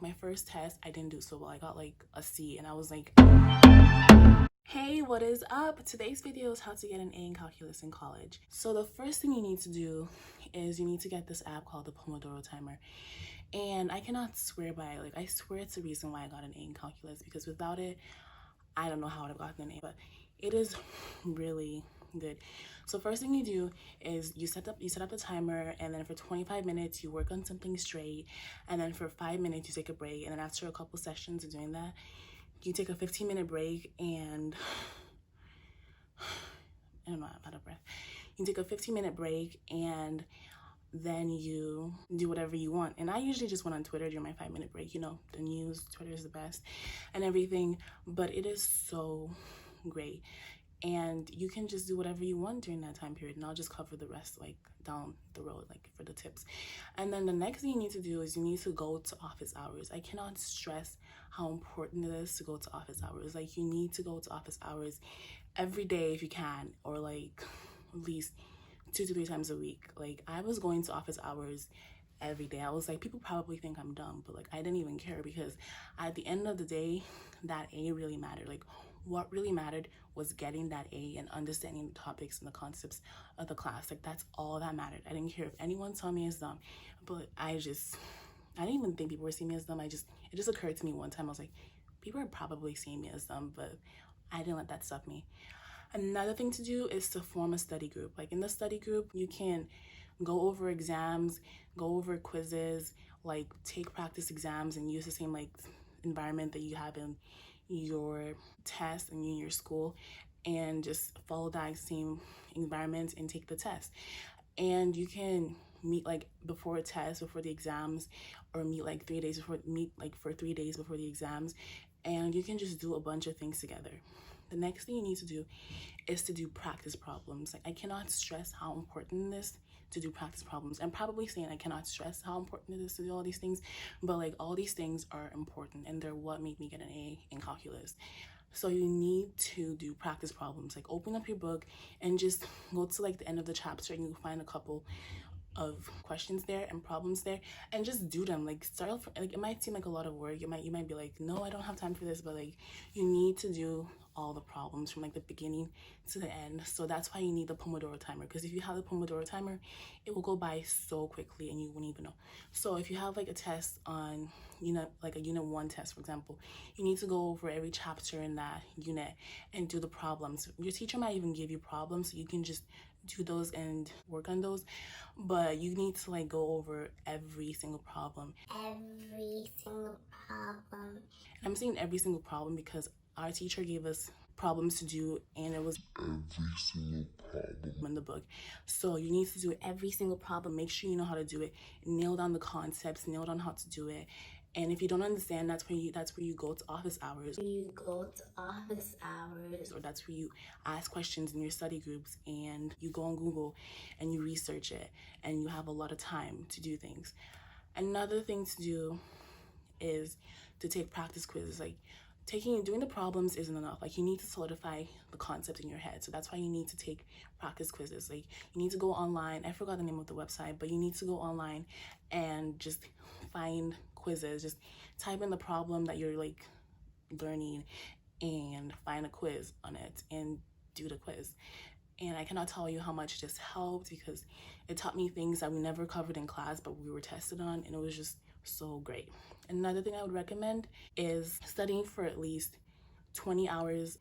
My first test, I didn't do so well. I got like a C and I was like, hey, what is up? Today's video is how to get an A in calculus in college. So the first thing you need to do is you need to get this app called the Pomodoro Timer. And I cannot swear by it. Like, I swear it's the reason why I got an A in calculus, because without it, I don't know how I would have gotten an A, but it is really good. So first thing you do is you set up the timer, and then for 25 minutes you work on something straight, and then for 5 minutes you take a break, and then after a couple sessions of doing that, you take a 15-minute break, and I don't know, I'm out of breath. You take a 15-minute break, and then you do whatever you want. And I usually just went on Twitter during my 5-minute break. You know, the news, Twitter is the best and everything, but it is so great. And you can just do whatever you want during that time period, and I'll just cover the rest like down the road, like for the tips. And then the next thing you need to do is you need to go to office hours. I cannot stress how important it is to go to office hours. Like, you need to go to office hours every day if you can, or like at least 2 to 3 times a week. Like, I was going to office hours every day. I was like, people probably think I'm dumb, but like, I didn't even care, because at the end of the day, that A really mattered. Like, what really mattered was getting that A and understanding the topics and the concepts of the class. Like, that's all that mattered. I didn't care if anyone saw me as dumb, but I didn't even think people were seeing me as dumb. It just occurred to me one time. I was like, people are probably seeing me as dumb, but I didn't let that stop me. Another thing to do is to form a study group. Like, in the study group, you can go over exams, go over quizzes, like take practice exams and use the same like environment that you have in your test and in your school, and just follow that same environment and take the test. And you can meet like before a test, before the exams, or meet like 3 days before, for 3 days before the exams, and you can just do a bunch of things together. The next thing you need to do is to do practice problems. Like, I cannot stress how important it is to do practice problems. I'm probably saying I cannot stress how important it is to do all these things, but like, all these things are important, and they're what made me get an A in calculus. So you need to do practice problems. Like, open up your book and just go to like the end of the chapter, and you find a couple of questions there and problems there, and just do them. Like, start off, like, it might seem like a lot of work. You might be like, no, I don't have time for this, but like, you need to do all the problems from like the beginning to the end. So that's why you need the Pomodoro timer, because if you have the Pomodoro timer, it will go by so quickly and you won't even know. So if you have like a test on, like a unit 1 test, for example, you need to go over every chapter in that unit and do the problems. Your teacher might even give you problems, so you can just do those and work on those, but you need to like go over every single problem. And I'm saying every single problem because our teacher gave us problems to do, and it was every single problem in the book. So you need to do every single problem. Make sure you know how to do it. Nail down the concepts, nail down how to do it. And if you don't understand, that's where you go to office hours. Or that's where you ask questions in your study groups, and you go on Google and you research it, and you have a lot of time to do things. Another thing to do is to take practice quizzes. Like, doing the problems isn't enough. Like, you need to solidify the concept in your head. So that's why you need to take practice quizzes. Like, you need to go online. I forgot the name of the website, but you need to go online and just find quizzes. Just type in the problem that you're like learning and find a quiz on it and do the quiz. And I cannot tell you how much this helped, because it taught me things that we never covered in class, but we were tested on, and it was just so great. Another thing I would recommend is studying for at least 20 hours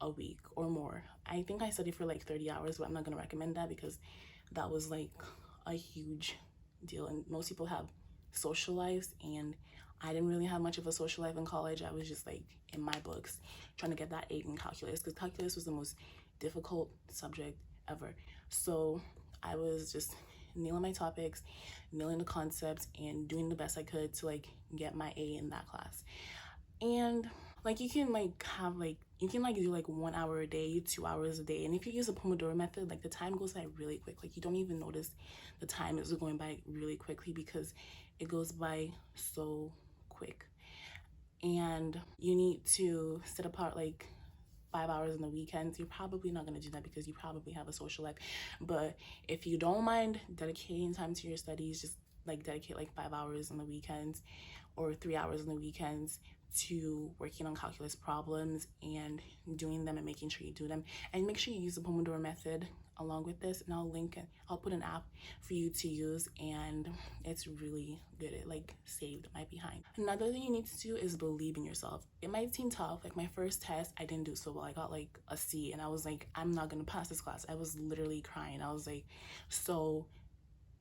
a week or more. I think I studied for like 30 hours, but I'm not going to recommend that, because that was like a huge deal, and most people have social lives, and I didn't really have much of a social life in college. I was just like in my books trying to get that A in calculus, because calculus was the most difficult subject ever. So I was just nailing my topics, nailing the concepts, and doing the best I could to like get my A in that class. And like, you can do like 1 hour a day, 2 hours a day, and if you use the Pomodoro method, like, the time goes by really quick. Like, you don't even notice the time is going by really quickly, because it goes by so quick. And you need to set apart like 5 hours on the weekends. You're probably not going to do that because you probably have a social life, but if you don't mind dedicating time to your studies, just like dedicate like 5 hours on the weekends or 3 hours on the weekends to working on calculus problems and doing them and making sure you do them. And make sure you use the Pomodoro method along with this, and I'll put an app for you to use, and it's really good. It like saved my behind. Another thing you need to do is believe in yourself. It might seem tough. Like my first test, I didn't do so well. I got like a C, and I was like, I'm not gonna pass this class. I was literally crying. I was like so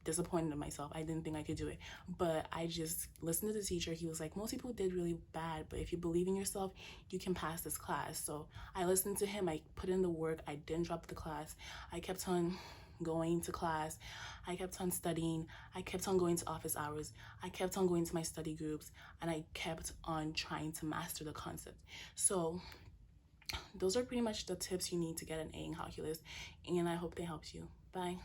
disappointed in myself. I didn't think I could do it, but I just listened to the teacher. He was like, most people did really bad, but if you believe in yourself, you can pass this class. So I listened to him. I put in the work. I didn't drop the class. I kept on going to class. I kept on studying. I kept on going to office hours. I kept on going to my study groups, and I kept on trying to master the concept. So those are pretty much the tips you need to get an A in calculus, and I hope they helped you. Bye.